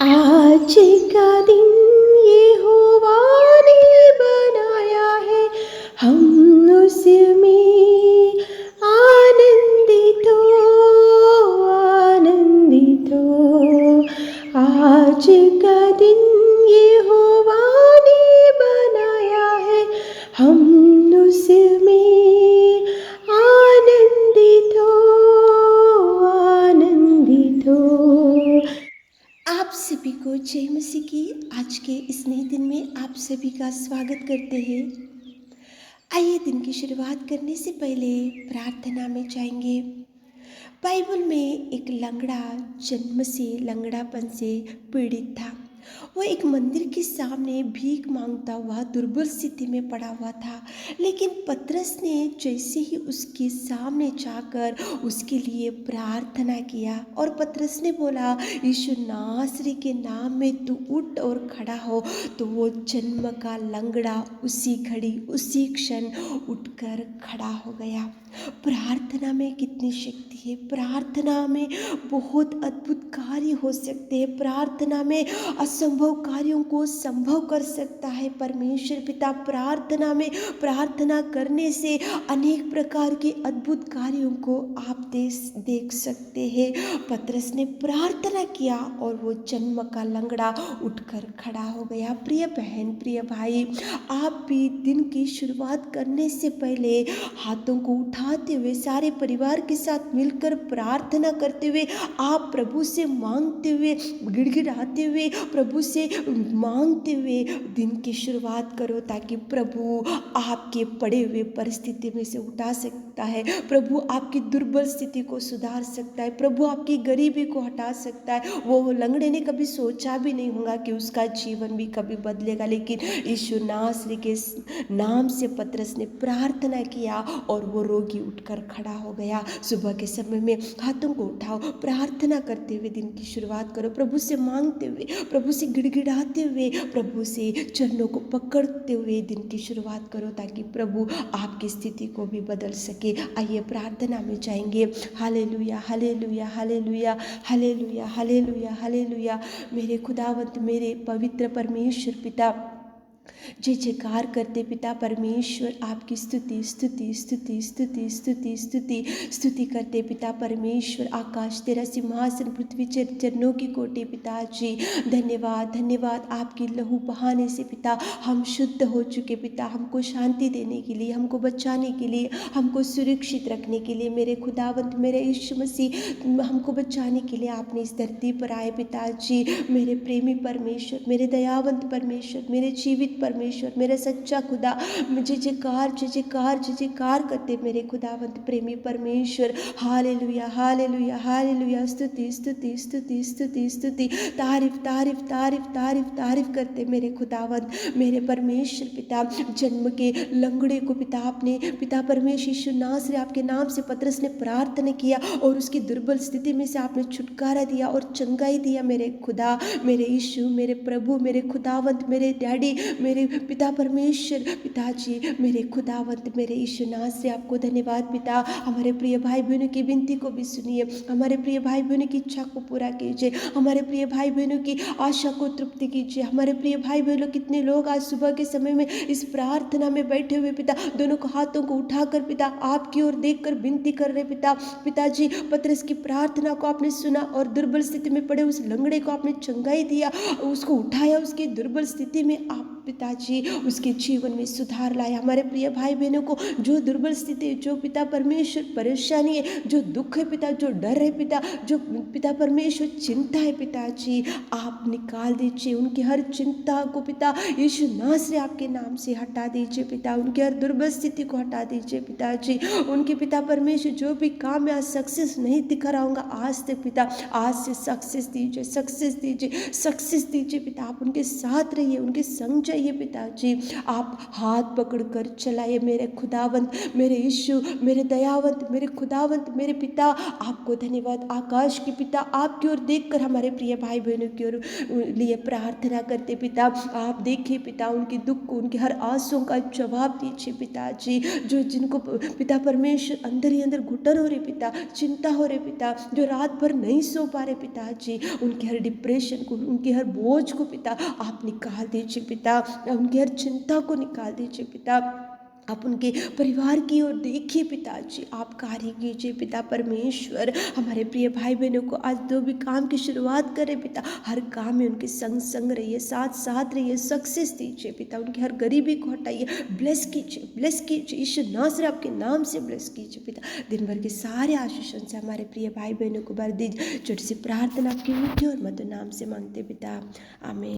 आज का दिन यहोवा ने बनाया है, हम उसमें आनंदित हो, आनंदित हो। आज का दिन यहोवा ने बनाया है, हम उसमें आनंदित हो, आनंदित हो। आप सभी को जय मसीह की आज के इस नए दिन में आप सभी का स्वागत करते हैं। आइए दिन की शुरुआत करने से पहले प्रार्थना में जाएंगे। बाइबल में एक लंगड़ा जन्म से लंगड़ापन से पीड़ित था। वो एक मंदिर के सामने भीख मांगता हुआ दुर्बल स्थिति में पड़ा हुआ था, लेकिन पतरस ने जैसे ही उसके सामने जाकर उसके लिए प्रार्थना किया और पतरस ने बोला, यीशु नासरी के नाम में तू उठ और खड़ा हो, तो वो जन्म का लंगड़ा उसी घड़ी उसी क्षण उठकर खड़ा हो गया। प्रार्थना में कितनी शक्ति है। प्रार्थना में बहुत अद्भुत कार्य हो सकते हैं। प्रार्थना में असंभव कार्यों को संभव कर सकता है परमेश्वर पिता। प्रार्थना में प्रार्थना करने से अनेक प्रकार के अद्भुत कार्यों को आप देख सकते हैं। पतरस ने प्रार्थना किया और वो जन्म का लंगड़ा उठकर खड़ा हो गया। प्रिय बहन, प्रिय भाई, आप भी दिन की शुरुआत करने से पहले हाथों को उठाते हुए सारे परिवार के साथ मिलकर प्रार्थना करते हुए, आप प्रभु से मांगते हुए, गिड़गिड़ाते हुए, प्रभु से मांगते हुए दिन की शुरुआत करो, ताकि प्रभु आपके पड़े हुए परिस्थिति में से उठा सकता है। प्रभु आपकी दुर्बल स्थिति को सुधार सकता है। प्रभु आपकी गरीबी को हटा सकता है। वो लंगड़े ने कभी सोचा भी नहीं होगा कि उसका जीवन भी कभी बदलेगा, लेकिन यीशु नासरी के नाम से पतरस ने प्रार्थना किया और वो रोगी उठकर खड़ा हो गया। सुबह के समय में हाथों को उठाओ, प्रार्थना करते हुए दिन की शुरुआत करो, प्रभु से मांगते हुए, प्रभु से गिड़गिड़ाते हुए, प्रभु से चरणों को पकड़ते हुए दिन की शुरुआत करो, ताकि प्रभु आपकी स्थिति को भी बदल सके। आइए प्रार्थना में जाएंगे। Hallelujah, hallelujah, hallelujah, hallelujah, hallelujah, hallelujah. मेरे खुदावंत, मेरे पवित्र परमेश्वर पिता, जय जयकार करते पिता परमेश्वर, आपकी स्तुति स्तुति स्तुति स्तुति स्तुति स्तुति स्तुति करते पिता परमेश्वर। आकाश तेरा सिंहासन, पृथ्वी चरणों की कोटि पिताजी। धन्यवाद, धन्यवाद। आपकी लहू बहाने से पिता हम शुद्ध हो चुके पिता। हमको शांति देने के लिए, हमको बचाने के लिए, हमको सुरक्षित रखने के लिए मेरे खुदावंत, मेरे यीशु मसीह, हमको बचाने के लिए आपने इस धरती पर आए पिताजी। मेरे प्रेमी परमेश्वर, मेरे दयावंत परमेश्वर, मेरे जीवित परमेश्वर, मेरा सच्चा खुदा, जय जयकार, जय जयकार, जय जयकार करते मेरे खुदावंत प्रेमी परमेश्वर। Hallelujah, hallelujah, hallelujah. स्तुति स्तुति स्तुति स्तुति स्तुति, तारीफ तारीफ तारीफ तारीफ तारीफ करते मेरे खुदावंत, मेरे परमेश्वर पिता। जन्म के लंगड़े को पिता आपने, पिता परमेश्वर यीशु नासरी, आपके नाम से पतरस ने प्रार्थना किया और उसकी दुर्बल स्थिति में से आपने छुटकारा दिया और चंगाई दिया मेरे खुदा, मेरे यीशु, मेरे प्रभु, मेरे खुदावंत, मेरे डैडी, मेरे पिता परमेश्वर पिताजी, मेरे खुदावंत, मेरे यीशु नासरी, आपको धन्यवाद पिता। हमारे प्रिय भाई बहनों की विनती को भी सुनिए, हमारे प्रिय भाई बहनों की इच्छा को पूरा कीजिए, हमारे प्रिय भाई बहनों की आशा को तृप्ति कीजिए। हमारे प्रिय भाई बहनों, कितने लोग आज सुबह के समय में इस प्रार्थना में बैठे हुए पिता, दोनों को हाथों को उठाकर पिता आपकी ओर देखकर विनती कर रहे पिता। पिताजी, पतरस की प्रार्थना को आपने सुना और दुर्बल स्थिति में पड़े उस लंगड़े को आपने चंगाई दिया, उसको उठाया, उसकी दुर्बल स्थिति में आप पिताजी उसके जीवन में सुधार लाया। हमारे प्रिय भाई बहनों को जो दुर्बल स्थिति, जो पिता परमेश्वर परेशानी है, जो दुख है पिता, जो डर है पिता, जो पिता परमेश्वर चिंता है पिताजी, आप निकाल दीजिए उनकी हर चिंता को पिता यीशु नासरी आपके नाम से हटा दीजिए पिता। उनकी हर दुर्बल स्थिति को हटा दीजिए पिताजी। उनके पिता परमेश्वर जो भी काम में आज सक्सेस नहीं दिखा रहा होगा आज तक पिता, आज से सक्सेस दीजिए, सक्सेस दीजिए, सक्सेस दीजिए पिता। आप उनके साथ रहिए, उनके संग चाहिए पिताजी, आप हाथ पकड़कर चलाइए मेरे खुदावंत, मेरे यीशु, मेरे दयावंत, मेरे खुदावंत, मेरे पिता। आपको धन्यवाद। आकाश के पिता, आपकी ओर देखकर हमारे प्रिय भाई बहनों की ओर लिए प्रार्थना करते पिता। आप देखिए पिता, उनके दुख को, उनके हर आंसुओं का जवाब दीजिए पिताजी। जो जिनको पिता परमेश्वर अंदर ही अंदर घुटन हो रहे पिता, चिंता हो रहे पिता, जो रात भर नहीं सो पा रहे पिताजी, उनके हर डिप्रेशन को, उनके हर बोझ को पिता आप निकाल दीजिए पिता, उनकी हर चिंता को निकाल दीजिए पिता। आप उनके परिवार की ओर देखिए पिताजी, आप कार्य कीजिए पिता परमेश्वर। हमारे प्रिय भाई बहनों को आज जो भी काम की शुरुआत करें पिता, हर काम में उनके संग संग रहिए, साथ साथ रहिए, सक्सेस दीजिए पिता। उनकी हर गरीबी को हटाइए, ब्लेस कीजिए, ब्लेस कीजिए। यीशु नासरी आपके नाम से ब्लेस कीजिए पिता। दिन भर के सारे आशीषों से हमारे प्रिय भाई बहनों को भर दीजिए। छोटी सी प्रार्थना आपकी मीठी और मधुर नाम से मांगते पिता, आमीन।